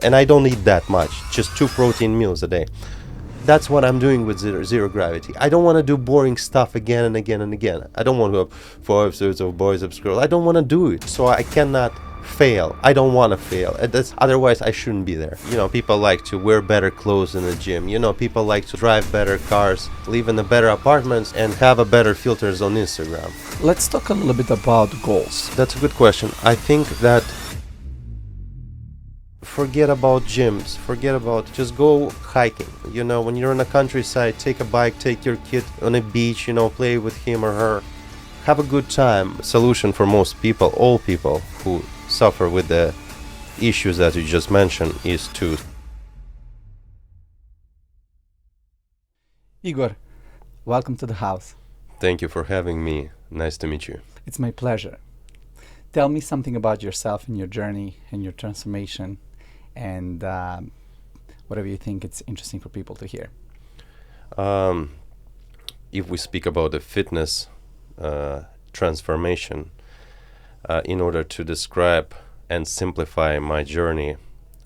And I don't eat that much, just 2 protein meals a day. That's what I'm doing with zero gravity. I don't want to do boring stuff again and again and again. I don't want to have 4 episodes of Boys of Girls. I don't want to do it, so I cannot fail. I don't want to fail. Otherwise, I shouldn't be there. People like to wear better clothes in the gym. People like to drive better cars, live in the better apartments, and have a better filters on Instagram. Let's talk a little bit about goals. That's a good question. I think that forget about gyms, just go hiking. When you're in the countryside, take a bike, take your kid on a beach, play with him or her. Have a good time. Solution for most people, all people who suffer with the issues that you just mentioned, is to... Igor, welcome to the house. Thank you for having me. Nice to meet you. It's my pleasure. Tell me something about yourself and your journey and your transformation, and whatever you think it's interesting for people to hear. If we speak about the fitness transformation, in order to describe and simplify my journey,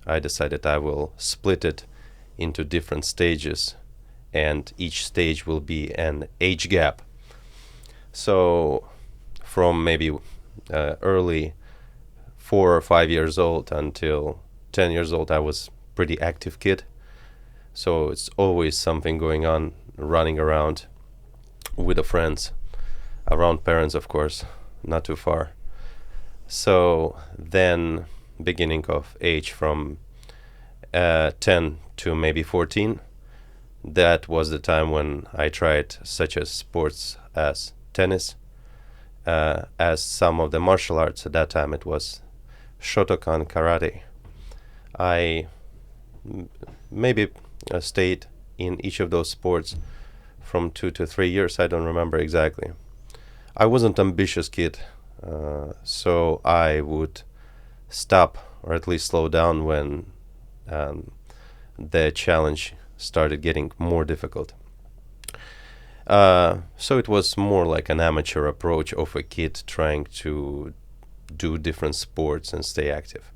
I decided I will split it into different stages, and each stage will be an age gap. So from maybe early 4 or 5 years old until 10 years old, I was pretty active kid. So it's always something going on, running around with the friends, around parents, of course, not too far. So then beginning of age from 10 to maybe 14, that was the time when I tried such as sports as tennis, as some of the martial arts. At that time it was Shotokan karate. I maybe stayed in each of those sports from 2 to 3 years. I don't remember exactly. I wasn't an ambitious kid, so I would stop or at least slow down when the challenge started getting more difficult. So it was more like an amateur approach of a kid trying to do different sports and stay active.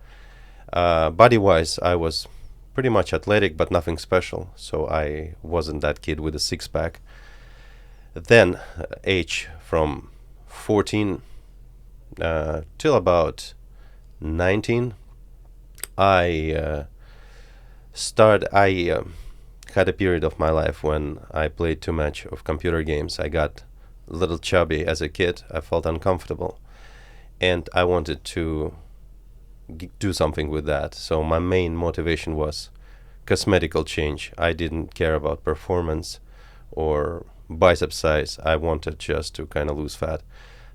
Body-wise, I was pretty much athletic, but nothing special, so I wasn't that kid with a six-pack. Then, age from 14 till about 19, I had a period of my life when I played too much of computer games. I got a little chubby as a kid. I felt uncomfortable, and I wanted to do something with that. So my main motivation was cosmetical change. I didn't care about performance or bicep size. I wanted just to kind of lose fat.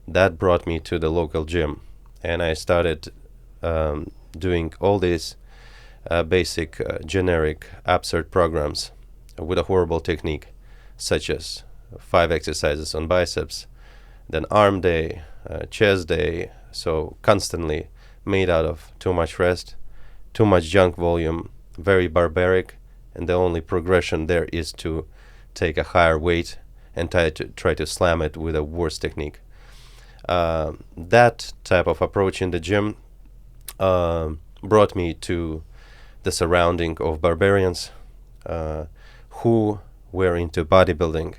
That brought me to the local gym, and I started doing all these basic, generic, absurd programs with a horrible technique, such as 5 exercises on biceps, then arm day, chest day, so constantly made out of too much rest, too much junk volume, very barbaric, and the only progression there is to take a higher weight and try to slam it with a worse technique. That type of approach in the gym brought me to the surrounding of barbarians who were into bodybuilding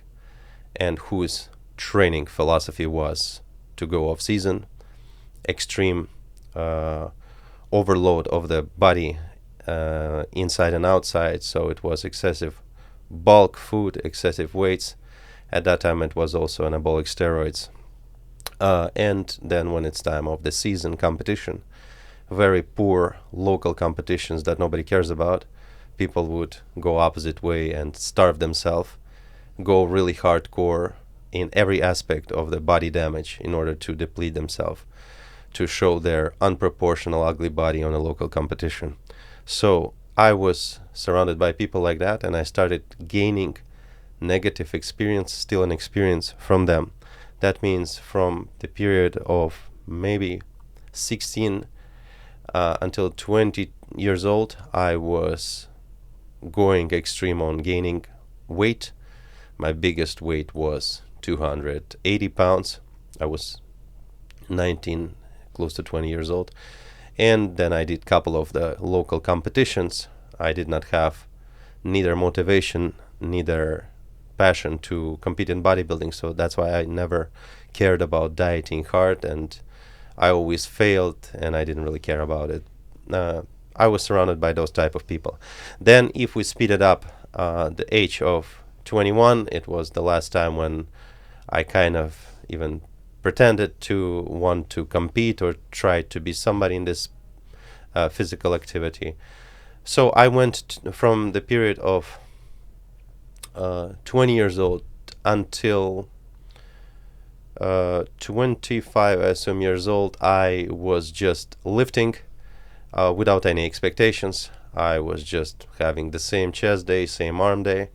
and whose training philosophy was to go off season, extreme overload of the body inside and outside. So it was excessive bulk food, excessive weights. At that time it was also anabolic steroids. And then when it's time of the season competition, very poor local competitions that nobody cares about, people would go opposite way and starve themselves, go really hardcore in every aspect of the body damage in order to deplete themselves, to show their unproportional ugly body on a local competition. So I was surrounded by people like that, and I started gaining negative experience, still an experience from them. That means from the period of maybe 16 until 20 years old, I was going extreme on gaining weight. My biggest weight was 280 pounds. I was 19, close to 20 years old. And then I did a couple of the local competitions. I did not have neither motivation, neither passion to compete in bodybuilding, so that's why I never cared about dieting hard, and I always failed, and I didn't really care about it. I was surrounded by those type of people. Then if we speed it up, the age of 21, it was the last time when I kind of even pretended to want to compete or try to be somebody in this physical activity. So I went from the period of 20 years old until 25, I assume, years old. I was just lifting without any expectations. I was just having the same chest day, same arm day.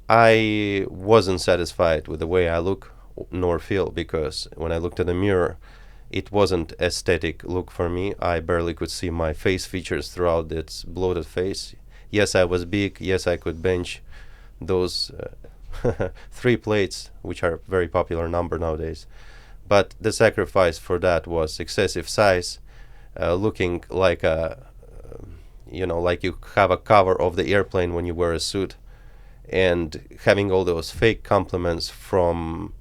I wasn't satisfied with the way I look nor feel, because when I looked in the mirror, it wasn't aesthetic look for me. I barely could see my face features throughout its bloated face. Yes, I was big. Yes, I could bench those 3 plates, which are a very popular number nowadays. But the sacrifice for that was excessive size, looking like like you have a cover of the airplane when you wear a suit, and having all those fake compliments from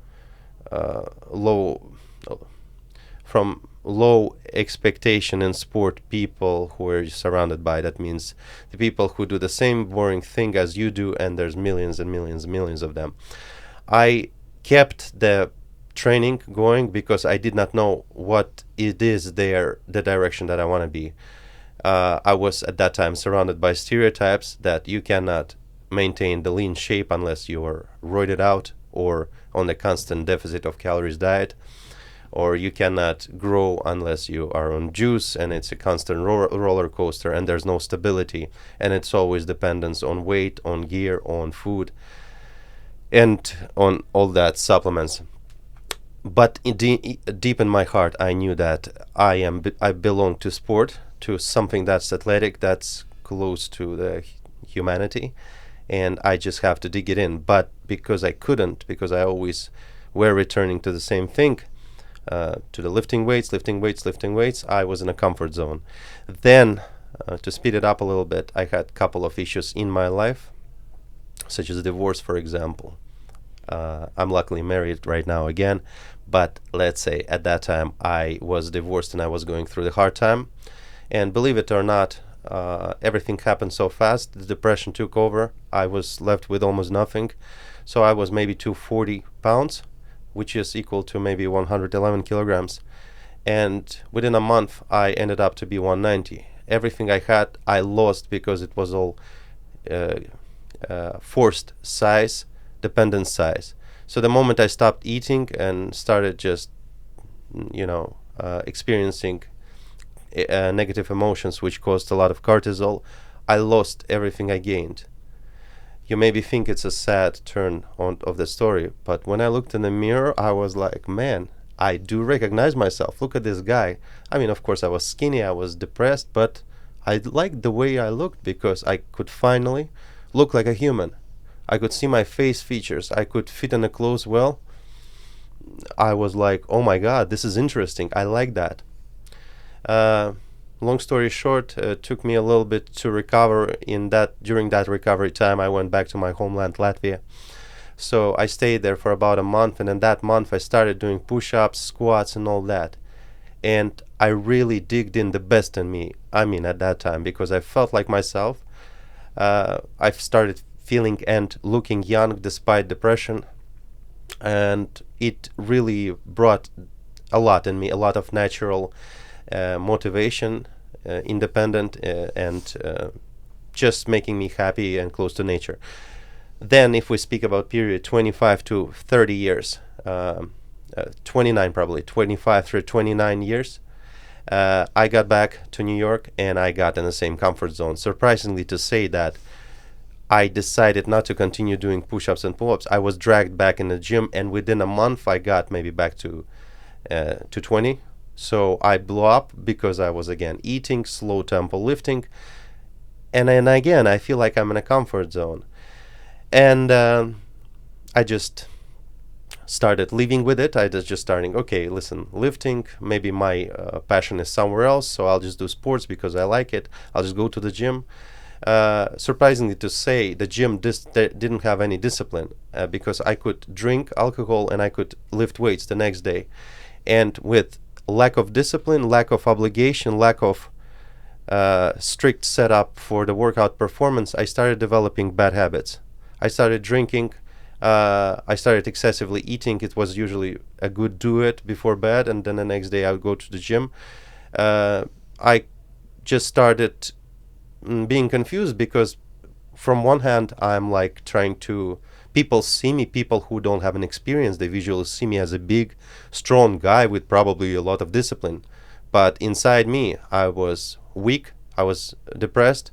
low expectation in sport people who are surrounded by. That means the people who do the same boring thing as you do, and there's millions and millions and millions of them. I kept the training going because I did not know what it is the direction that I want to be. I was at that time surrounded by stereotypes that you cannot maintain the lean shape unless you are roided out or on a constant deficit of calories diet, or you cannot grow unless you are on juice, and it's a constant roller coaster, and there's no stability, and it's always dependence on weight, on gear, on food, and on all that supplements. But deep in my heart, I knew that I belong to sport, to something that's athletic, that's close to the humanity, and I just have to dig it in. But because I couldn't, because I always were returning to the same thing, to the lifting weights, I was in a comfort zone. Then, to speed it up a little bit, I had a couple of issues in my life, such as divorce, for example. I'm luckily married right now again, but let's say at that time I was divorced and I was going through the hard time. And believe it or not, everything happened so fast. The depression took over. I was left with almost nothing. So I was maybe 240 pounds, which is equal to maybe 111 kilograms. And within a month, I ended up to be 190. Everything I had, I lost because it was all forced size, dependent size. So the moment I stopped eating and started just, experiencing negative emotions, which caused a lot of cortisol, I lost everything I gained. You maybe think it's a sad turn of the story, but when I looked in the mirror, I was like, man, I do recognize myself. Look at this guy. I mean, of course, I was skinny, I was depressed, but I liked the way I looked because I could finally look like a human. I could see my face features. I could fit in the clothes well. I was like, oh my God, this is interesting. I like that. Long story short, it took me a little bit to recover. During that recovery time, I went back to my homeland, Latvia. So I stayed there for about a month, and in that month I started doing push-ups, squats, and all that. And I really digged in the best in me, at that time, because I felt like myself. I started feeling and looking young despite depression, and it really brought a lot in me, a lot of natural motivation, independent, and just making me happy and close to nature. Then if we speak about period 25 to 30 years, 29 probably, 25 through 29 years, I got back to New York and I got in the same comfort zone. Surprisingly to say that I decided not to continue doing push-ups and pull-ups. I was dragged back in the gym, and within a month I got maybe back to 20. So I blew up because I was again eating, slow tempo lifting, and then again I feel like I'm in a comfort zone. And I just started living with it. I was just starting, okay, listen, lifting, maybe my passion is somewhere else, so I'll just do sports because I like it. I'll just go to the gym. Surprisingly to say, the gym didn't have any discipline, because I could drink alcohol and I could lift weights the next day. And with lack of discipline, lack of obligation, lack of strict setup for the workout performance, I started developing bad habits. I started drinking. I started excessively eating. It was usually a good do it before bed, and then the next day I would go to the gym. I just started being confused because from one hand I'm like trying to, people see me, people who don't have an experience, they visually see me as a big, strong guy with probably a lot of discipline. But inside me, I was weak, I was depressed,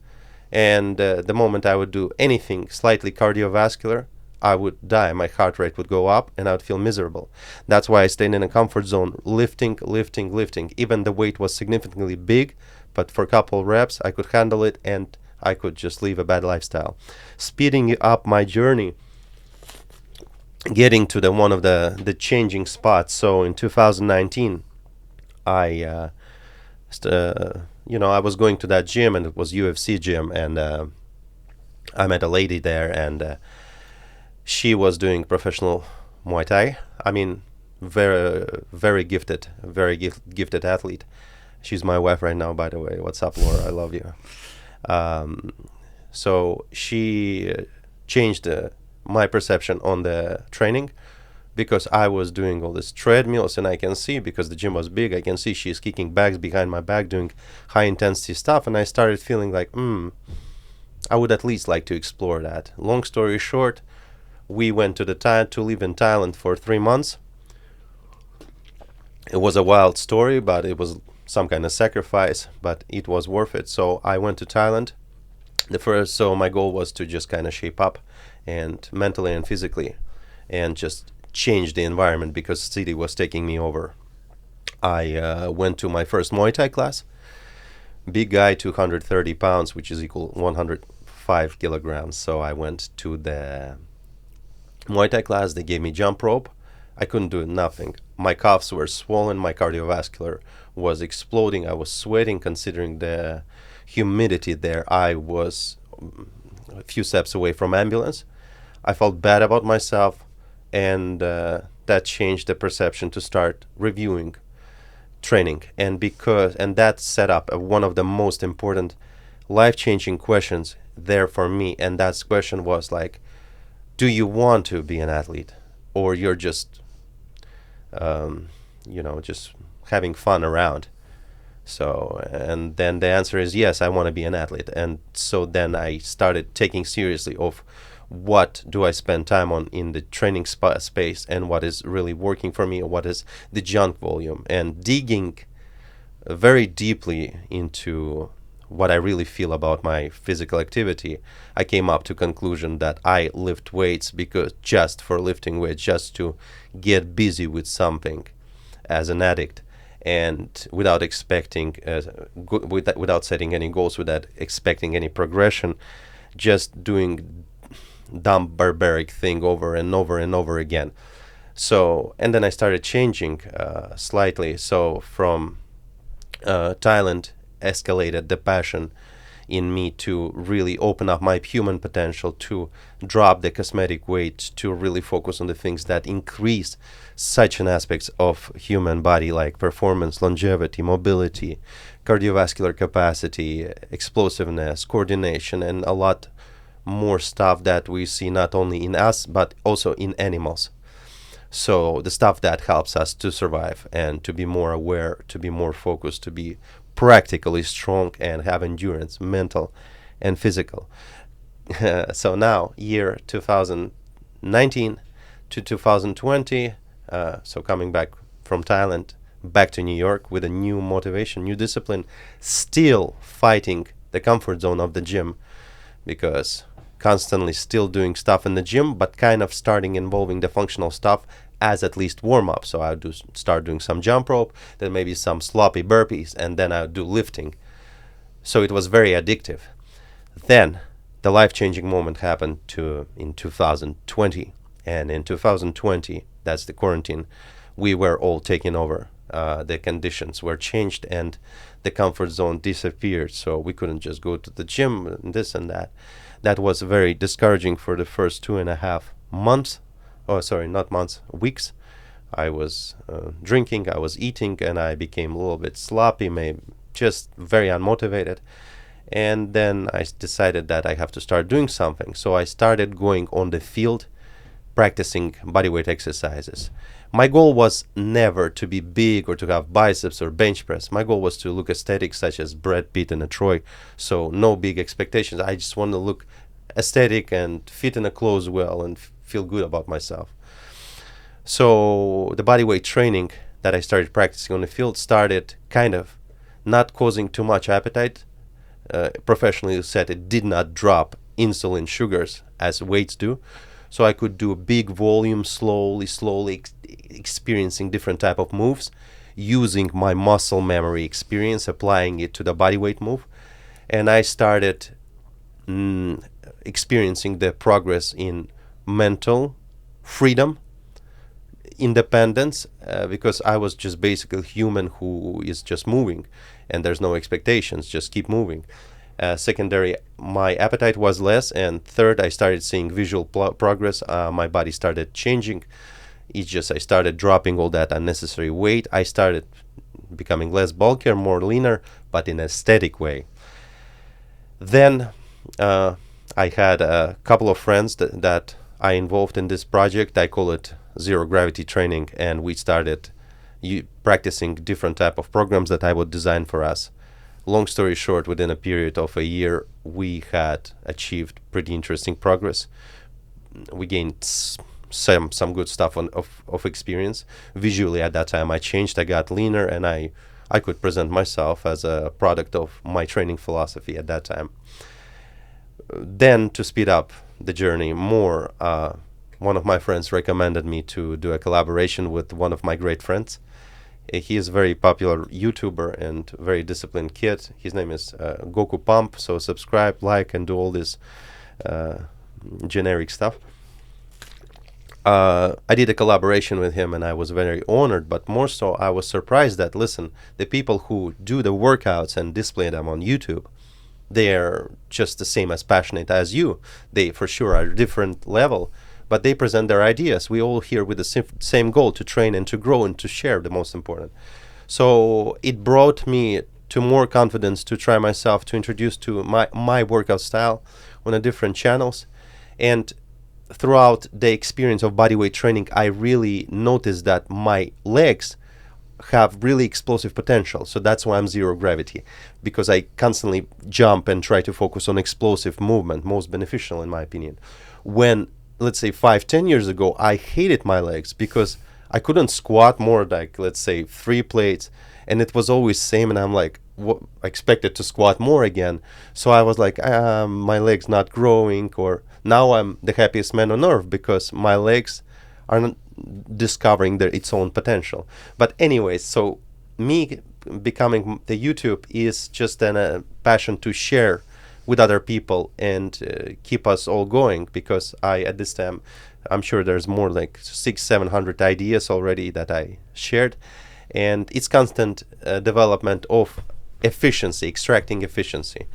and the moment I would do anything slightly cardiovascular, I would die. My heart rate would go up and I would feel miserable. That's why I stayed in a comfort zone, lifting. Even the weight was significantly big, but for a couple reps, I could handle it and I could just live a bad lifestyle. Speeding up my journey, getting to one of the changing spots. So in 2019, I I was going to that gym, and it was UFC gym, and I met a lady there, and she was doing professional Muay Thai. I mean, very gifted, gifted athlete. She's my wife right now, by the way. What's up, Laura? I love you. So she changed my perception on the training, because I was doing all these treadmills, and I can see, because the gym was big, I can see she's kicking bags behind my back, doing high intensity stuff, and I started feeling like, I would at least like to explore that. Long story short, we went to live in Thailand for 3 months. It was a wild story, but it was some kind of sacrifice, but it was worth it. So I went to Thailand. So my goal was to just kind of shape up, and mentally and physically, and just change the environment, because the city was taking me over. I went to my first Muay Thai class. Big guy, 230 pounds, which is equal 105 kilograms. So I went to the Muay Thai class. They gave me jump rope. I couldn't do nothing. My calves were swollen. My cardiovascular was exploding. I was sweating, considering the humidity there. I was a few steps away from ambulance. I felt bad about myself, and that changed the perception to start reviewing training. And that set up one of the most important life-changing questions there for me. And that question was like, do you want to be an athlete, or you're just just having fun around? So, and then the answer is yes, I want to be an athlete. And so then I started taking seriously of what do I spend time on in the training space, and what is really working for me, or what is the junk volume, and digging very deeply into what I really feel about my physical activity. I came up to conclusion that I lift weights because just for lifting weights, just to get busy with something as an addict, and without expecting, without setting any goals, without expecting any progression, just doing dumb barbaric thing over and over and over again. So, and then I started changing slightly. So from Thailand escalated the passion in me to really open up my human potential, to drop the cosmetic weight, to really focus on the things that increase such an aspects of human body, like performance, longevity, mobility, cardiovascular capacity, explosiveness, coordination, and a lot more stuff that we see not only in us but also in animals. So the stuff that helps us to survive and to be more aware, to be more focused, to be practically strong and have endurance, mental and physical. So now, year 2019 to 2020, so coming back from Thailand, back to New York with a new motivation, new discipline, still fighting the comfort zone of the gym, because constantly still doing stuff in the gym, but kind of starting involving the functional stuff as at least warm up. So I would start doing some jump rope, then maybe some sloppy burpees, and then I would do lifting. So it was very addictive. Then the life-changing moment happened in 2020, and in 2020 that's the quarantine, we were all taken over. The conditions were changed and the comfort zone disappeared. So we couldn't just go to the gym and this and that. That was very discouraging for the first 2.5 months. Oh, sorry, not months, weeks. I was drinking, I was eating, and I became a little bit sloppy, maybe just very unmotivated. And then I decided that I have to start doing something. So I started going on the field, practicing bodyweight exercises. My goal was never to be big or to have biceps or bench press. My goal was to look aesthetic, such as Brad Pitt and Troy. So no big expectations. I just want to look aesthetic and fit in a clothes well and feel good about myself. So the bodyweight training that I started practicing on the field started kind of not causing too much appetite. Professionally said, it did not drop insulin sugars as weights do. So I could do a big volume, slowly experiencing different type of moves, using my muscle memory experience, applying it to the bodyweight move. And I started experiencing the progress in mental freedom, independence, because I was just basically human who is just moving and there's no expectations, just keep moving. Secondary, my appetite was less, and third, I started seeing visual progress. My body started changing. It's just I started dropping all that unnecessary weight. I started becoming less bulkier, more leaner, but in an aesthetic way. Then I had a couple of friends that I involved in this project. I call it zero gravity training, and we started practicing different type of programs that I would design for us. Long story short, within a period of a year, we had achieved pretty interesting progress. We gained some good stuff of experience. Visually at that time I changed, I got leaner, and I could present myself as a product of my training philosophy at that time. Then to speed up the journey more, one of my friends recommended me to do a collaboration with one of my great friends. He is a very popular YouTuber and very disciplined kid. His name is Goku Pump, so subscribe, like, and do all this generic stuff. I did a collaboration with him and I was very honored, but more so I was surprised that, listen, the people who do the workouts and display them on YouTube, they are just the same as passionate as you. They for sure are different level, but they present their ideas. We all here with the same goal, to train and to grow and to share, the most important. So it brought me to more confidence to try myself, to introduce to my workout style on a different channels. And throughout the experience of bodyweight training, I really noticed that my legs have really explosive potential. So that's why I'm zero gravity, because I constantly jump and try to focus on explosive movement, most beneficial in my opinion. When, let's say 5-10 years ago, I hated my legs because I couldn't squat more, like let's say 3 plates, and it was always same, and I'm like, I expected to squat more again. So I was like, my legs not growing, or now I'm the happiest man on earth because my legs are not discovering its own potential. But anyways, so me becoming the YouTube is just a passion to share with other people and keep us all going, because at this time, I'm sure there's more like 600-700 ideas already that I shared, and it's constant development of efficiency, extracting efficiency.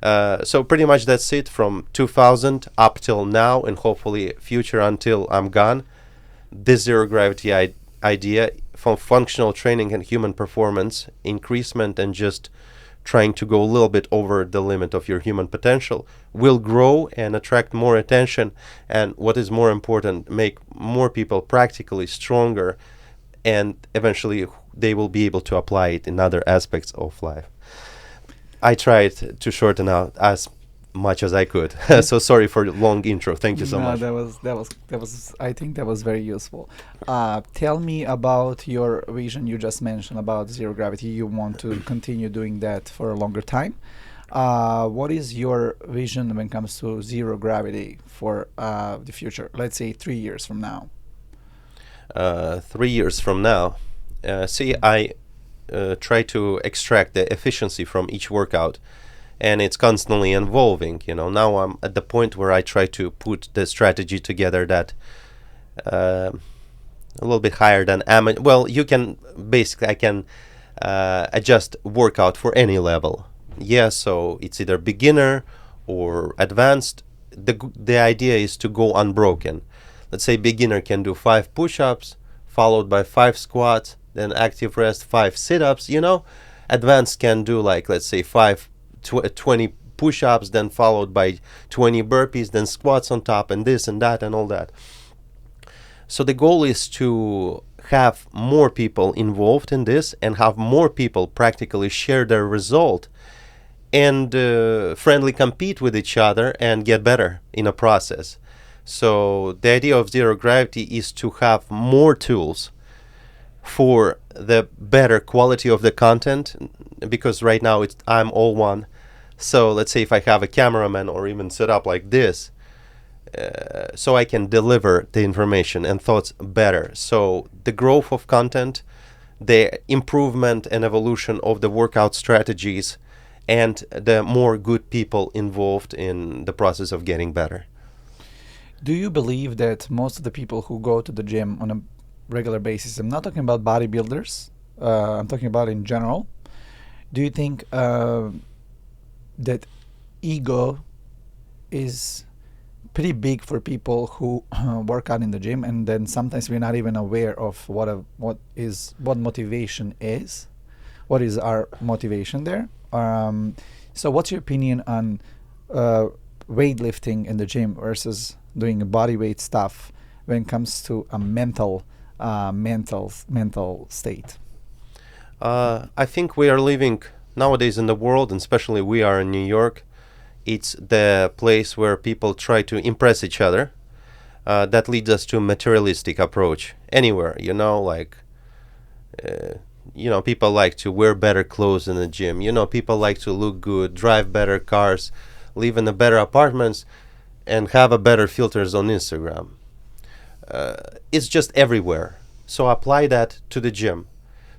So pretty much that's it from 2000 up till now, and hopefully future until I'm gone. This zero gravity idea from functional training and human performance increasement, and just trying to go a little bit over the limit of your human potential, will grow and attract more attention, and what is more important, make more people practically stronger, and eventually they will be able to apply it in other aspects of life. I tried to shorten out as much as I could. So sorry for the long intro. Thank you so much. That was. I think that was very useful. Tell me about your vision. You just mentioned about zero gravity. You want to continue doing that for a longer time. What is your vision when it comes to zero gravity for the future? Let's say 3 years from now. 3 years from now, I try to extract the efficiency from each workout, and it's constantly evolving. Now I'm at the point where I try to put the strategy together that a little bit higher than amateur. Well, you can basically, I can adjust workout for any level. Yeah, so it's either beginner or advanced. The idea is to go unbroken. Let's say beginner can do 5 push-ups, followed by 5 squats, then active rest, 5 sit-ups, you know. Advanced can do like, let's say 20 push-ups, then followed by 20 burpees, then squats on top, and this and that and all that. So the goal is to have more people involved in this and have more people practically share their result and friendly compete with each other and get better in a process. So the idea of zero gravity is to have more tools for the better quality of the content, because right now I'm all one. So let's say if I have a cameraman or even set up like this, so I can deliver the information and thoughts better. So the growth of content, the improvement and evolution of the workout strategies, and the more good people involved in the process of getting better. Do you believe that most of the people who go to the gym on a regular basis, I'm not talking about bodybuilders, I'm talking about in general, do you think that ego is pretty big for people who work out in the gym, and then sometimes we're not even aware of what motivation is, what is our motivation there? So what's your opinion on weightlifting in the gym versus doing body weight stuff when it comes to a mental state? I think we are living nowadays in the world, and especially we are in New York. It's the place where people try to impress each other. That leads us to a materialistic approach. Anywhere, you know, like, people like to wear better clothes in the gym. People like to look good, drive better cars, live in the better apartments, and have a better filters on Instagram. It's just everywhere. So apply that to the gym.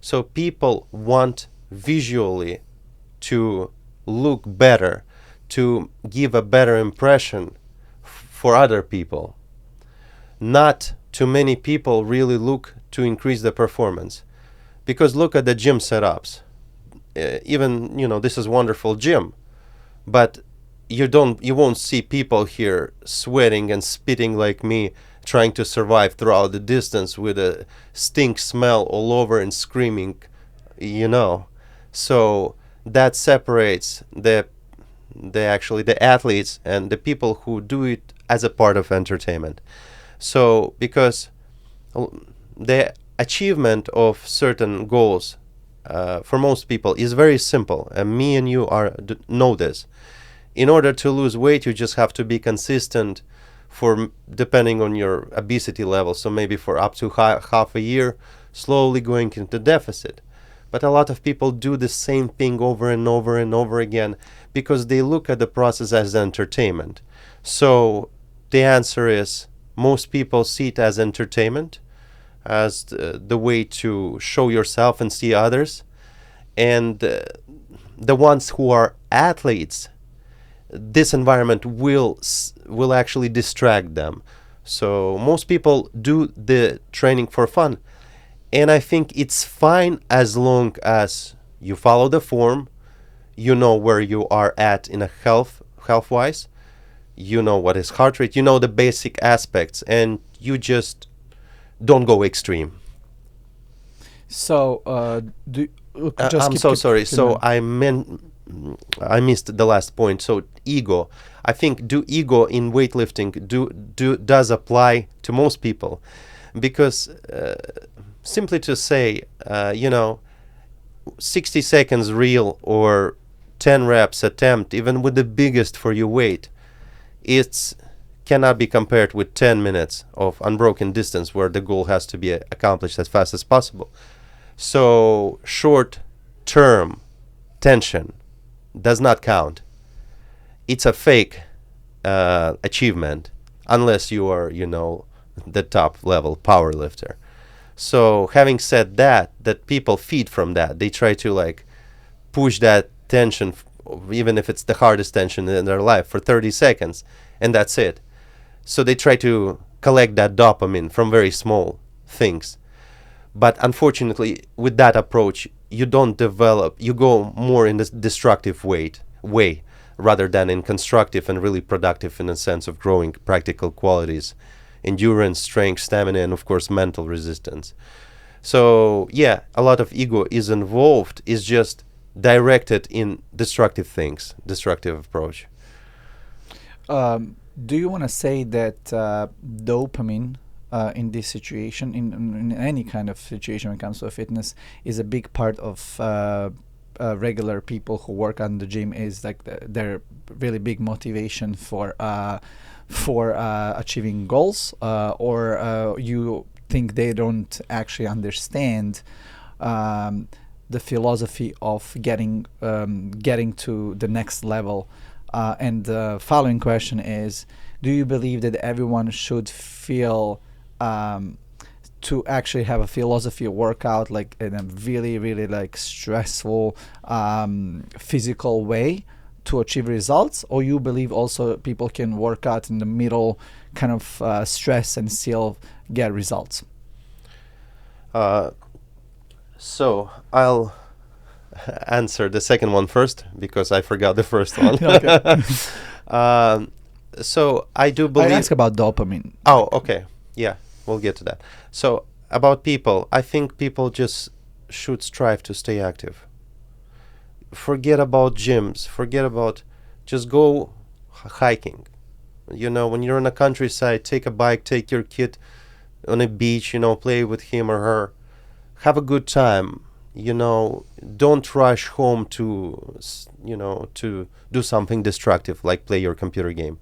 So people want visually to look better, to give a better impression for other people. Not too many people really look to increase the performance. Because look at the gym setups. Even, this is wonderful gym, but you won't see people here sweating and spitting like me, trying to survive throughout the distance with a stink smell all over and screaming, So that separates the athletes and the people who do it as a part of entertainment. So because the achievement of certain goals for most people is very simple, and me and you know this. In order to lose weight, you just have to be consistent for, depending on your obesity level, so maybe for up to half a year, slowly going into deficit. But a lot of people do the same thing over and over and over again because they look at the process as entertainment. So the answer is, most people see it as entertainment, as the way to show yourself and see others. And the ones who are athletes, this environment will actually distract them. So most people do the training for fun. And I think it's fine as long as you follow the form, you know where you are at in a health-wise, you know what is heart rate, you know the basic aspects, and you just don't go extreme. So, I'm so sorry. So I missed the last point. So ego. I think ego in weightlifting does apply to most people, because simply to say, 60 seconds reel or 10 reps attempt, even with the biggest for your weight, it cannot be compared with 10 minutes of unbroken distance where the goal has to be accomplished as fast as possible. So short-term tension does not count. It's a fake achievement unless you are, the top level power lifter. So having said that people feed from that. They try to push that tension, even if it's the hardest tension in their life, for 30 seconds, and that's it. So they try to collect that dopamine from very small things. But unfortunately, with that approach, you don't develop, you go more in this destructive way rather than in constructive and really productive in a sense of growing practical qualities, endurance, strength, stamina, and of course mental resistance. So yeah, a lot of ego is involved, is just directed in destructive things, destructive approach. Do you want to say that dopamine in this situation, in any kind of situation when it comes to fitness, is a big part of regular people who work on the gym, is like their really big motivation for achieving goals, or you think they don't actually understand the philosophy of getting to the next level? And the following question is, do you believe that everyone should feel to actually have a philosophy of workout like in a really, really like stressful physical way to achieve results? Or you believe also people can work out in the middle kind of stress and still get results? So I'll answer the second one first because I forgot the first one. So I do believe. I ask about dopamine. Oh, okay. Yeah, we'll get to that. So about people, I think people just should strive to stay active. Forget about gyms. Forget about, just go hiking. You know, when you're in a countryside, take a bike, take your kid on a beach, you know, play with him or her. Have a good time. You know, don't rush home to, you know, to do something destructive like play your computer game.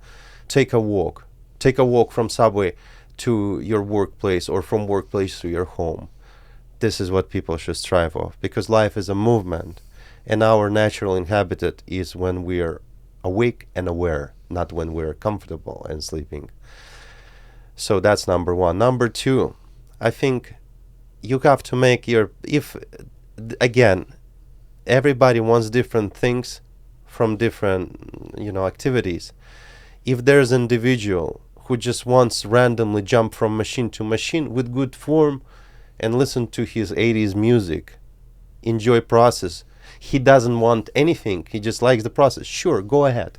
Take a walk. Take a walk from subway to your workplace or from workplace to your home. This is what people should strive for, because life is a movement and our natural inhabitant is when we're awake and aware, not when we're comfortable and sleeping. So that's number one. Number two, I think you have to make again, everybody wants different things from different, you know, activities. If there's an individual who just wants randomly jump from machine to machine with good form and listen to his 80s music, enjoy process, he doesn't want anything, he just likes the process, sure, go ahead.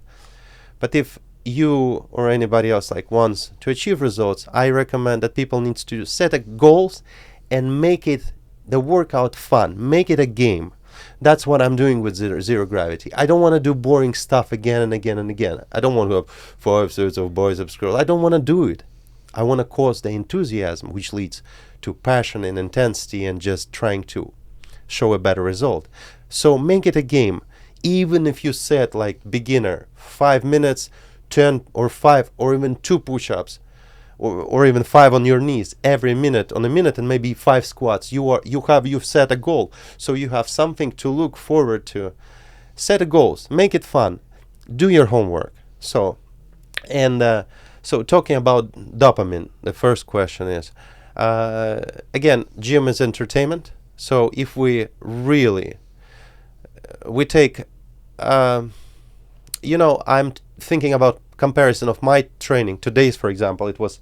But if you or anybody else like wants to achieve results, I recommend that people need to set goals and make it the workout fun, make it a game. That's what I'm doing with zero gravity. I don't want to do boring stuff again and again and again. I don't want to have 4 episodes of biceps curl. I don't want to do it. I want to cause the enthusiasm, which leads to passion and intensity and just trying to show a better result. So make it a game. Even if you set like beginner 5 minutes, 10 or 5 or even 2 push-ups, or even 5 on your knees every minute, on a minute, and maybe 5 squats. You've set a goal, so you have something to look forward to. Set a goals, make it fun, do your homework. So talking about dopamine, the first question is again, gym is entertainment. So if we really we take I'm thinking about comparison of my training. Today's, for example, it was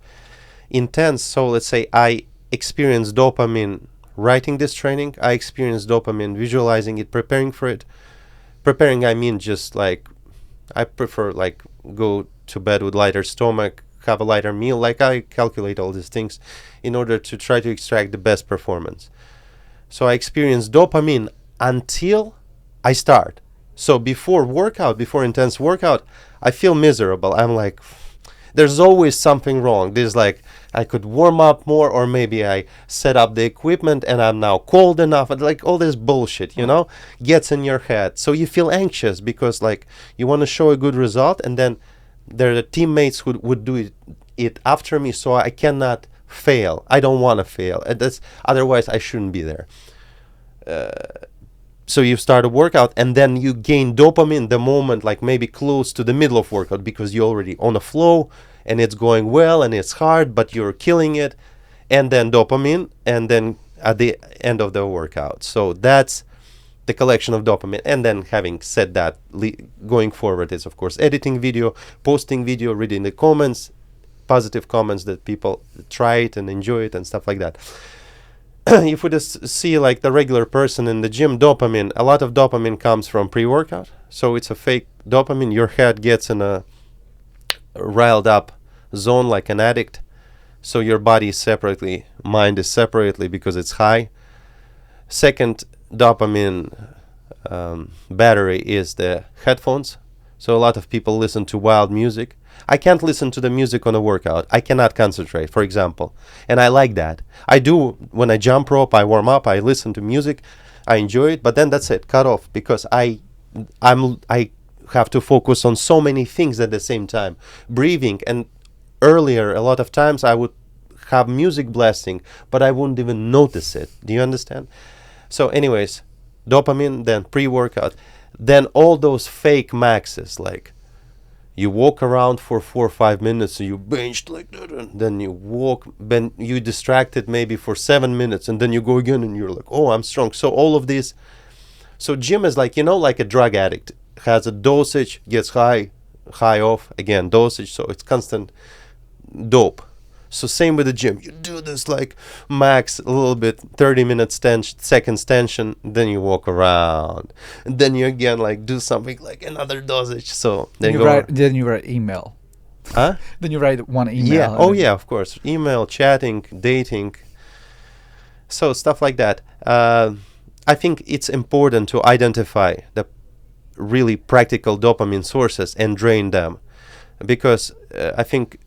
intense. So let's say I experienced dopamine writing this training. I experienced dopamine visualizing it, preparing for it. Preparing, I mean, just like I prefer like go to bed with lighter stomach, have a lighter meal. Like I calculate all these things in order to try to extract the best performance. So I experience dopamine until I start. So before intense workout, I feel miserable. I'm like, there's always something wrong. There's like, I could warm up more, or maybe I set up the equipment and I'm now cold enough. And like all this bullshit, gets in your head. So you feel anxious because like you want to show a good result, and then there are the teammates who would do it after me, so I cannot fail. I don't want to fail. And otherwise I shouldn't be there. So you start a workout and then you gain dopamine the moment, like maybe close to the middle of workout, because you're already on a flow and it's going well and it's hard, but you're killing it. And then dopamine, and then at the end of the workout. So that's the collection of dopamine. And then having said that, going forward is of course editing video, posting video, reading the comments, positive comments that people try it and enjoy it and stuff like that. If we just see like the regular person in the gym, dopamine, a lot of dopamine comes from pre-workout. So it's a fake dopamine. Your head gets in a riled up zone like an addict. So your body is separately, mind is separately because it's high. Second dopamine battery is the headphones. So a lot of people listen to wild music. I can't listen to the music on a workout. I cannot concentrate, for example. And I like that. I do when I jump rope, I warm up, I listen to music, I enjoy it, but then that's it, cut off, because I have to focus on so many things at the same time. Breathing, and earlier a lot of times I would have music blasting, but I wouldn't even notice it. Do you understand? So anyways, dopamine, then pre-workout, then all those fake maxes, like you walk around for 4 or 5 minutes and you benched like that, and then you walk, then you distracted maybe for 7 minutes, and then you go again and you're like, oh, I'm strong. So all of this, so gym is like, like a drug addict, has a dosage, gets high off, again dosage, so it's constant dope. So same with the gym, you do this like max a little bit, 30 minutes seconds tension, then you walk around, and then you again like do something like another dosage. So then you write email. Huh? Then you write one email. Yeah. Oh yeah, of course. Email, chatting, dating. So stuff like that. I think it's important to identify the really practical dopamine sources and drain them, because I think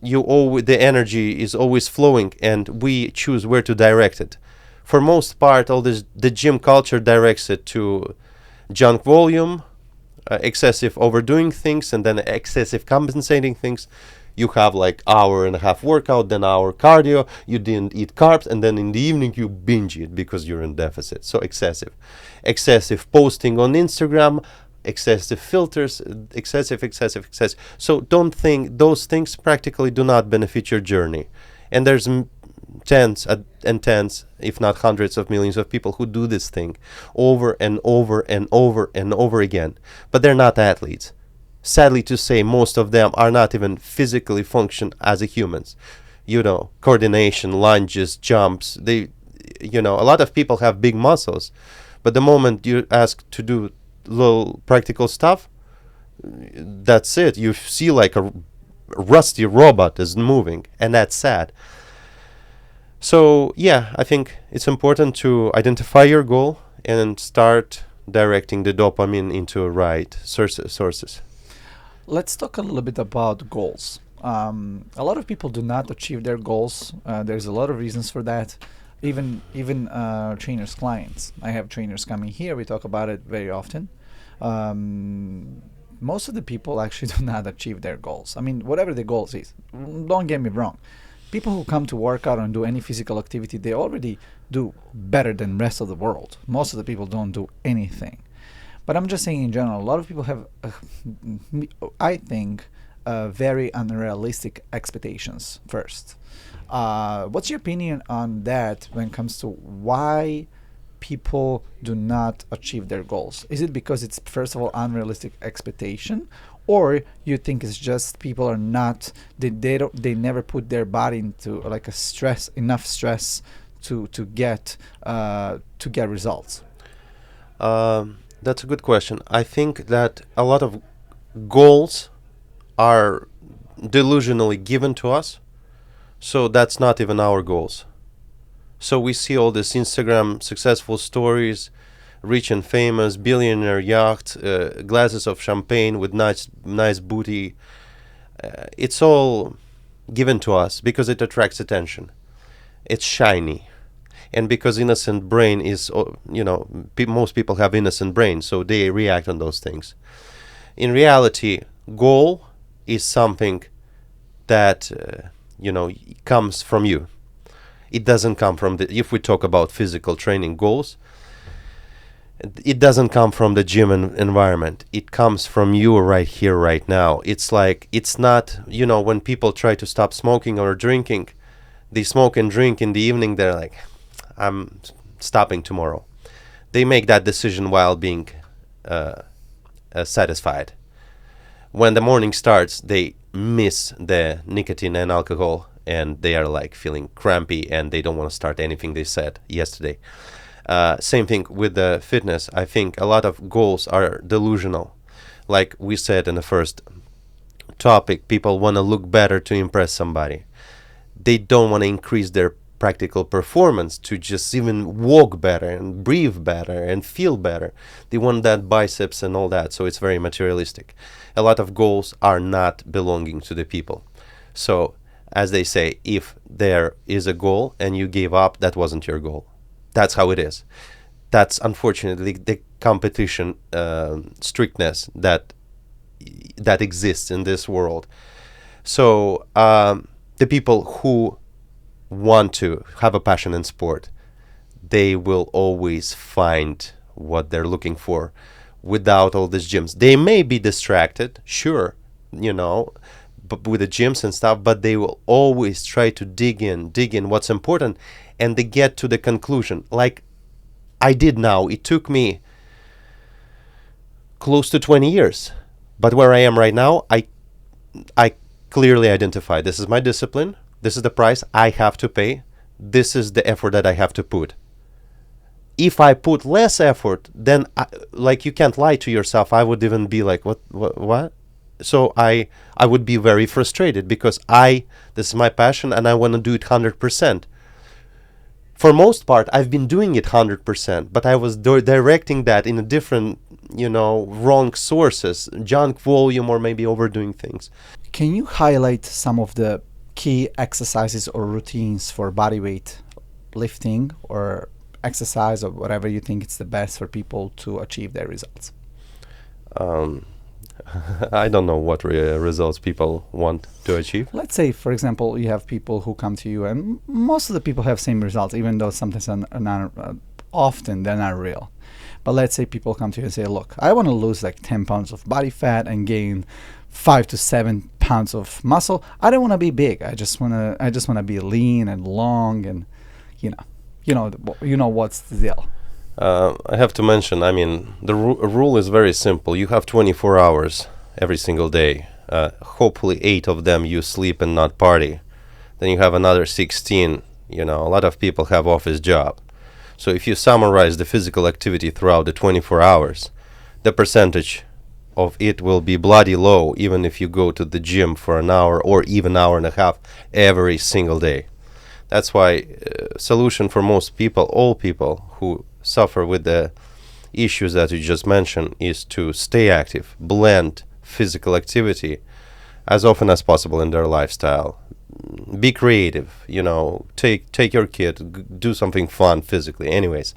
the energy is always flowing, and we choose where to direct it. For most part, the gym culture directs it to junk volume, excessive overdoing things, and then excessive compensating things. You have like hour and a half workout, then hour cardio, you didn't eat carbs, and then in the evening you binge it because you're in deficit. So excessive posting on Instagram, excessive filters, excessive. So don't think those things practically do not benefit your journey. And there's tens and tens, if not hundreds of millions of people who do this thing over and over and over and over again. But they're not athletes. Sadly to say, most of them are not even physically function as a humans. Coordination, lunges, jumps. A lot of people have big muscles, but the moment you ask to do little practical stuff, that's it. You see like a rusty robot is moving, and that's sad. So yeah, I think it's important to identify your goal and start directing the dopamine into right sources. Let's talk a little bit about goals. A lot of people do not achieve their goals. There's a lot of reasons for that. Even trainers' clients. I have trainers coming here. We talk about it very often. Most of the people actually do not achieve their goals. I mean, whatever the goals is. Don't get me wrong. People who come to work out and do any physical activity, they already do better than the rest of the world. Most of the people don't do anything. But I'm just saying in general, a lot of people have, I think, very unrealistic expectations first. What's your opinion on that when it comes to why people do not achieve their goals? Is it because it's, first of all, unrealistic expectation, or you think it's just people are not, they never put their body into like enough stress to get results? That's a good question. I think that a lot of goals are delusionally given to us, so that's not even our goals. So we see all these Instagram successful stories, rich and famous, billionaire yacht, glasses of champagne with nice booty. It's all given to us because it attracts attention. It's shiny. And because innocent brain is, most people have innocent brains, so they react on those things. In reality, goal is something that, comes from you. It doesn't come from if we talk about physical training goals, it doesn't come from the gym environment. It comes from you right here, right now. It's like, it's not, when people try to stop smoking or drinking, they smoke and drink in the evening, they're like, I'm stopping tomorrow. They make that decision while being satisfied. When the morning starts, they miss the nicotine and alcohol, and they are like feeling crampy and they don't want to start anything they said yesterday. Same thing with the fitness. I think a lot of goals are delusional. Like we said in the first topic, people want to look better to impress somebody. They don't want to increase their practical performance to just even walk better and breathe better and feel better. They want that biceps and all that, so it's very materialistic. A lot of goals are not belonging to the people. So, as they say, if there is a goal and you gave up, that wasn't your goal. That's how it is. That's unfortunately the competition strictness that exists in this world. So the people who want to have a passion in sport, they will always find what they're looking for without all these gyms. They may be distracted, sure, but with the gyms and stuff, but they will always try to dig in what's important, and they get to the conclusion. Like I did now. It took me close to 20 years. But where I am right now, I clearly identify this is my discipline. This is the price I have to pay. This is the effort that I have to put. If I put less effort, then like you can't lie to yourself. I would even be like, what? So I would be very frustrated because this is my passion and I want to do it 100%. For most part, I've been doing it 100%, but I was directing that in a different, wrong sources, junk volume, or maybe overdoing things. Can you highlight some of the key exercises or routines for bodyweight lifting or exercise or whatever you think it's the best for people to achieve their results? I don't know what results people want to achieve. Let's say, for example, you have people who come to you, and most of the people have same results, even though sometimes often they're not real. But let's say people come to you and say, look, I want to lose like 10 pounds of body fat and gain 5 to 7 pounds of muscle. I don't want to be big. I just want to be lean and long, and you know what's the deal. I have to mention, the rule is very simple. You have 24 hours every single day. Hopefully 8 of them you sleep and not party. Then you have another 16. A lot of people have office job. So if you summarize the physical activity throughout the 24 hours, the percentage of it will be bloody low, even if you go to the gym for an hour or even hour and a half every single day. That's why solution for most people, all people who suffer with the issues that you just mentioned, is to stay active, blend physical activity as often as possible in their lifestyle. Be creative, take your kid, do something fun physically. Anyways,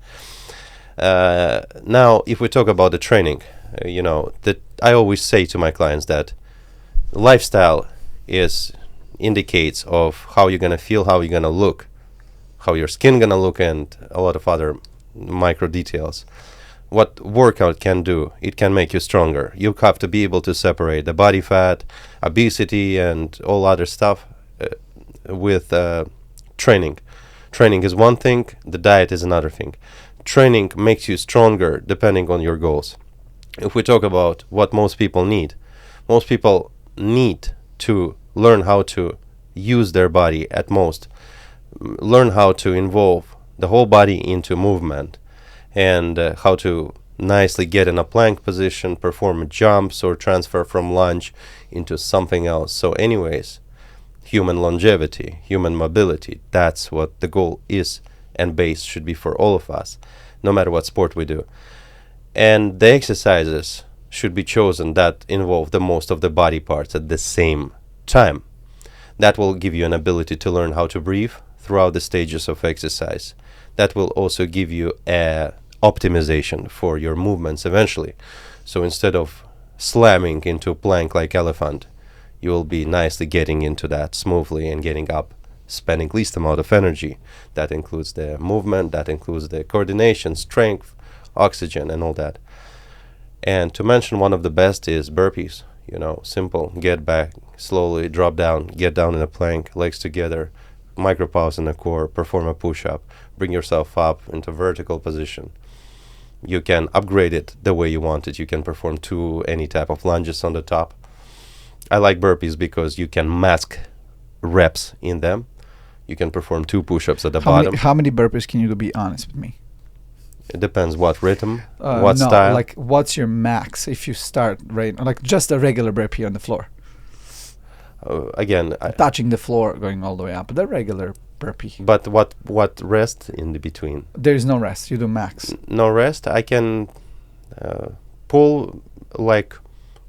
now if we talk about the training, that I always say to my clients that lifestyle indicates of how you're gonna feel, how you're gonna look, how your skin gonna look, and a lot of other micro details. What workout can do, it can make you stronger. You have to be able to separate the body fat, obesity, and all other stuff with training. Training is one thing, the diet is another thing. Training makes you stronger depending on your goals. If we talk about what most people need to learn how to use their body at most, learn how to involve the whole body into movement, and how to nicely get in a plank position, perform jumps, or transfer from lunge into something else. So anyways, human longevity, human mobility, that's what the goal is and base should be for all of us, no matter what sport we do. And the exercises should be chosen that involve the most of the body parts at the same time. That will give you an ability to learn how to breathe throughout the stages of exercise. That will also give you a optimization for your movements eventually. So instead of slamming into a plank like elephant, you will be nicely getting into that smoothly and getting up, spending least amount of energy. That includes the movement, that includes the coordination, strength, oxygen, and all that. And to mention one of the best is burpees. Simple, get back, slowly drop down, get down in a plank, legs together, micro pause in the core, perform a push-up, bring yourself up into vertical position. You can upgrade it the way you want it. You can perform any type of lunges on the top. I like burpees because you can mask reps in them. You can perform 2 push-ups at the bottom. How many burpees can you do? Be honest with me. It depends what rhythm, what No, style. like what's your max if you start like just a regular burpee on the floor, Again, touching the floor, going all the way up. The regular burpee. but what rest in the between? There is no rest. You do max. No rest. I can pull like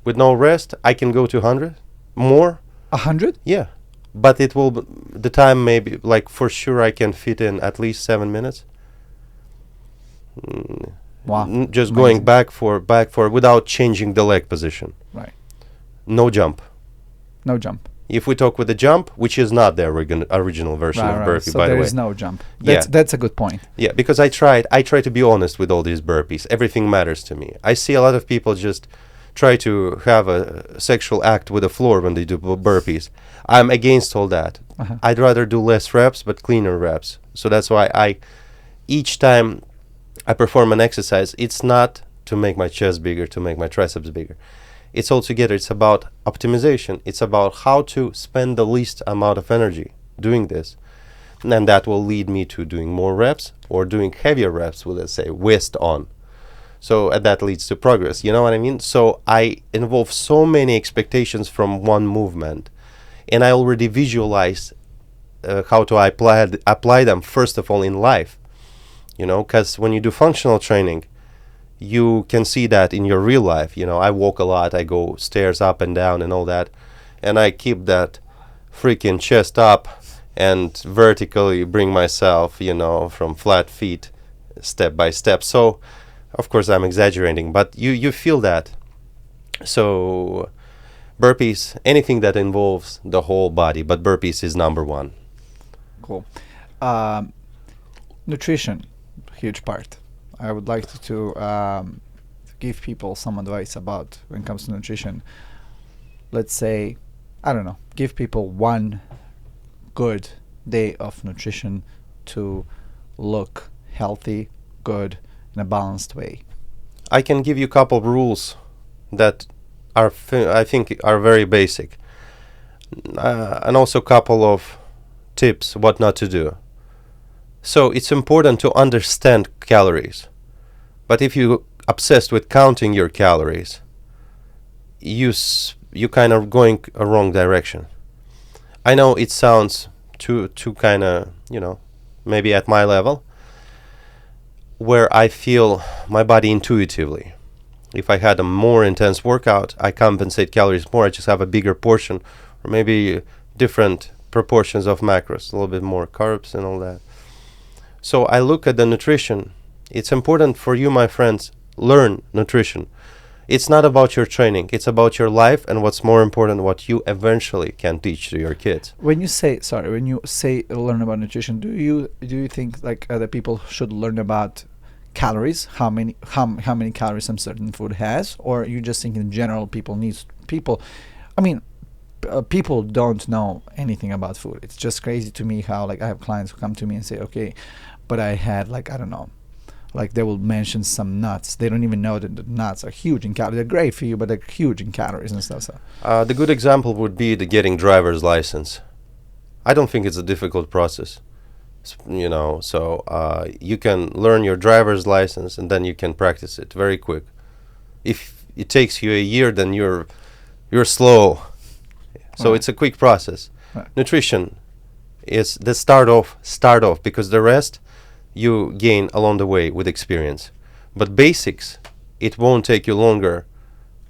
with no rest. I can go to 100 more. 100? Yeah, but it will. The time maybe like for sure I can fit in at least 7 minutes. Wow. Just Amazing. going back for without changing the leg position. Right. No jump. No jump. If we talk with the jump, which is not the original version of burpee, So by the there way. is no jump. Yeah. That's a good point. Yeah, because I try to be honest with all these burpees. Everything matters to me. I see a lot of people just try to have a sexual act with the floor when they do burpees. I'm against all that. Uh-huh. I'd rather do less reps but cleaner reps. So that's why each time I perform an exercise, it's not to make my chest bigger, to make my triceps bigger. It's all together. It's about optimization. It's about how to spend the least amount of energy doing this. And that will lead me to doing more reps or doing heavier reps with, let's say, waist on. So that leads to progress. You know what I mean? So I involve so many expectations from one movement. And I already visualize how to apply them, first of all, in life. You know, because when you do functional training, you can see that in your real life. You know, I walk a lot, I go stairs up and down and all that, and I keep that freaking chest up and vertically bring myself, you know, from flat feet step by step. So, of course, I'm exaggerating, but you feel that. So, burpees, anything that involves the whole body, but burpees is number one. Cool. Nutrition, huge part. I would like to give people some advice about when it comes to nutrition. Let's say, I don't know, give people one good day of nutrition to look healthy, good, in a balanced way. I can give you a couple of rules that are I think are very basic, and also a couple of tips what not to do. So it's important to understand calories, but if you obsessed with counting your calories, you kind of going a wrong direction. I know it sounds too kind of, you know, maybe at my level, where I feel my body intuitively. If I had a more intense workout, I compensate calories more. I just have a bigger portion, or maybe different proportions of macros, a little bit more carbs and all that. So I look at the nutrition. It's important for you, my friends, learn nutrition. It's not about your training. It's about your life, and what's more important, what you eventually can teach to your kids. When you say learn about nutrition, do you think like other people should learn about calories, how many calories some certain food has, or you just think in general people people don't know anything about food. It's just crazy to me how, like, I have clients who come to me and say, okay, but I had, like, I don't know, like they will mention some nuts. They don't even know that the nuts are huge in calories. They're great for you, but they're huge in calories and stuff. So The good example would be the getting driver's license. I don't think it's a difficult process. You know, so you can learn your driver's license and then you can practice it very quick. If it takes you a year, then you're slow. So Right. it's a quick process. Right. Nutrition is the start off, because the rest you gain along the way with experience. But basics, it won't take you longer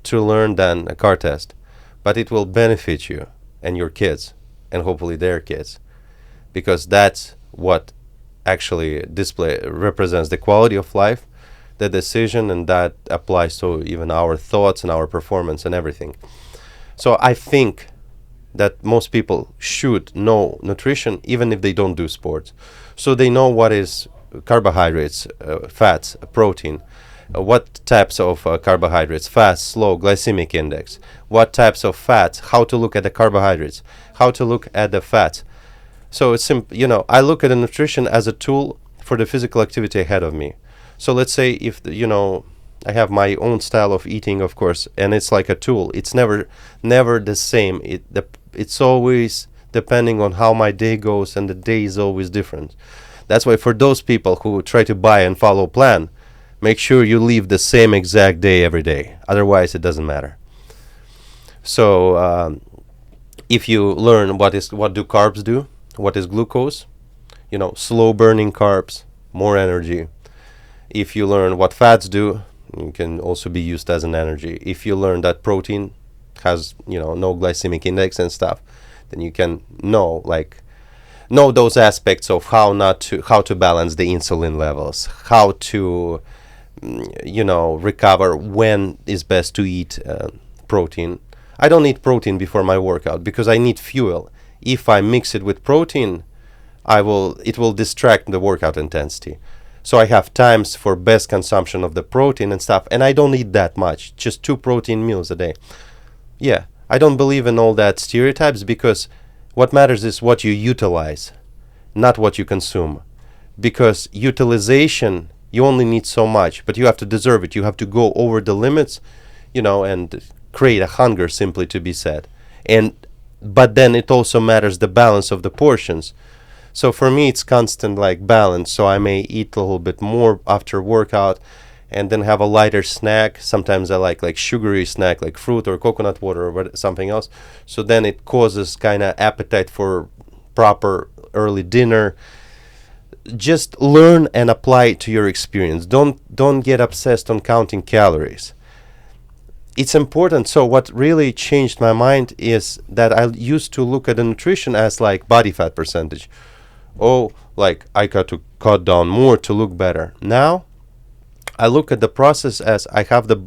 to learn than a car test, but it will benefit you and your kids and hopefully their kids, because that's what actually represents the quality of life, the decision, and that applies to even our thoughts and our performance and everything. So I think that most people should know nutrition even if they don't do sports. So they know what is carbohydrates, fats, protein, what types of carbohydrates, fast, slow, glycemic index, what types of fats, how to look at the carbohydrates, how to look at the fats. So it's I look at the nutrition as a tool for the physical activity ahead of me. So let's say if I have my own style of eating, of course, and it's like a tool. It's never the same. It's always depending on how my day goes, and the day is always different. That's why for those people who try to buy and follow plan, make sure you leave the same exact day every day. Otherwise, it doesn't matter. So if you learn what do carbs do, what is glucose, slow burning carbs, more energy. If you learn what fats do, it can also be used as an energy. If you learn that protein has no glycemic index and stuff, then you can know those aspects of how to balance the insulin levels, how to recover, when is best to eat protein. I don't eat protein before my workout because I need fuel. If I mix it with protein, it will distract the workout intensity. So I have times for best consumption of the protein and stuff, and I don't eat that much, just 2 protein meals a day. Yeah, I don't believe in all that stereotypes, because what matters is what you utilize, not what you consume. Because utilization, you only need so much, but you have to deserve it. You have to go over the limits, and create a hunger simply to be said. But then it also matters the balance of the portions. So for me, it's constant balance. So I may eat a little bit more after workout, and then have a lighter snack. Sometimes I like sugary snack, like fruit or coconut water or something else. So then it causes kind of appetite for proper early dinner. Just learn and apply it to your experience. Don't get obsessed on counting calories. It's important. So what really changed my mind is that I used to look at the nutrition as body fat percentage. Oh, I got to cut down more to look better. Now, I look at the process as I have the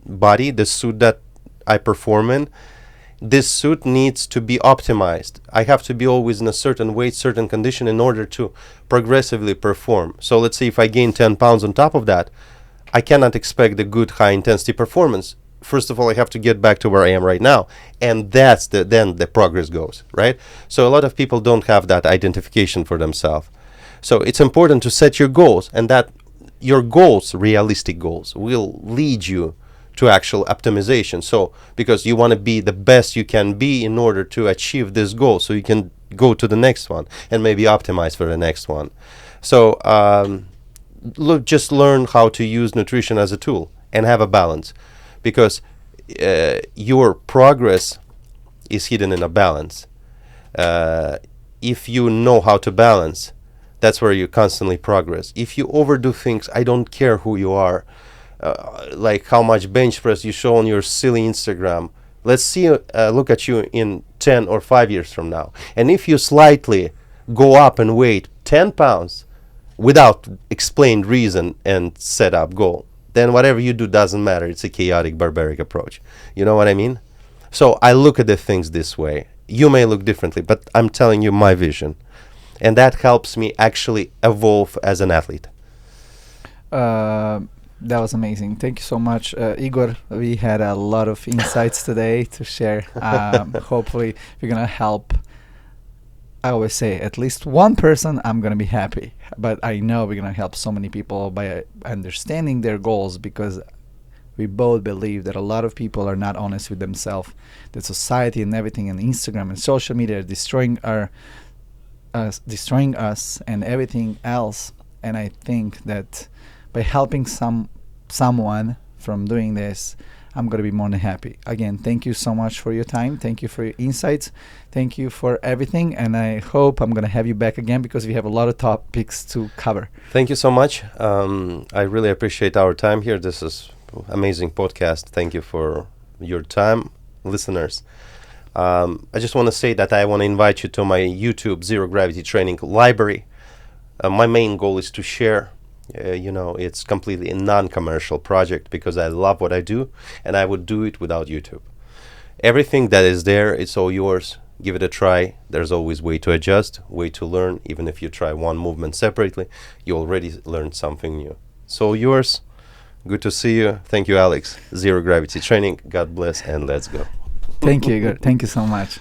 body, the suit that I perform in. This suit needs to be optimized. I have to be always in a certain weight, certain condition in order to progressively perform. So let's say if I gain 10 pounds on top of that, I cannot expect a good high intensity performance. First of all, I have to get back to where I am right now, and then the progress goes, right? So a lot of people don't have that identification for themselves. So it's important to set your goals, and that your goals, realistic goals, will lead you to actual optimization. So because you want to be the best you can be in order to achieve this goal, so you can go to the next one and maybe optimize for the next one. So just learn how to use nutrition as a tool and have a balance. Because your progress is hidden in a balance. If you know how to balance, that's where you constantly progress. If you overdo things, I don't care who you are, like how much bench press you show on your silly Instagram. Let's see, look at you in 10 or 5 years from now. And if you slightly go up in weight 10 pounds without explained reason and set up goal, then whatever you do doesn't matter. It's a chaotic, barbaric approach. You know what I mean? So I look at the things this way. You may look differently, but I'm telling you my vision. And that helps me actually evolve as an athlete. That was amazing. Thank you so much, Igor. We had a lot of insights today to share. Hopefully, we're going to help. I always say at least one person, I'm going to be happy. But I know we're going to help so many people by understanding their goals, because we both believe that a lot of people are not honest with themselves. That society and everything and Instagram and social media are destroying us and everything else. And I think that by helping someone from doing this, I'm going to be more than happy. Again, thank you so much for your time. Thank you for your insights. Thank you for everything. And I hope I'm going to have you back again, because we have a lot of topics to cover. Thank you so much. I really appreciate our time here. This is amazing podcast. Thank you for your time, listeners. I just want to say that I want to invite you to my YouTube Zero Gravity Training Library. My main goal is to share. It's completely a non-commercial project, because I love what I do, and I would do it without YouTube. Everything that is there, it's all yours. Give it a try. There's always way to adjust, way to learn. Even if you try one movement separately, you already learned something new. So yours. Good to see you. Thank you, Alex. Zero Gravity Training. God bless, and let's go. Thank you, Igor. Thank you so much.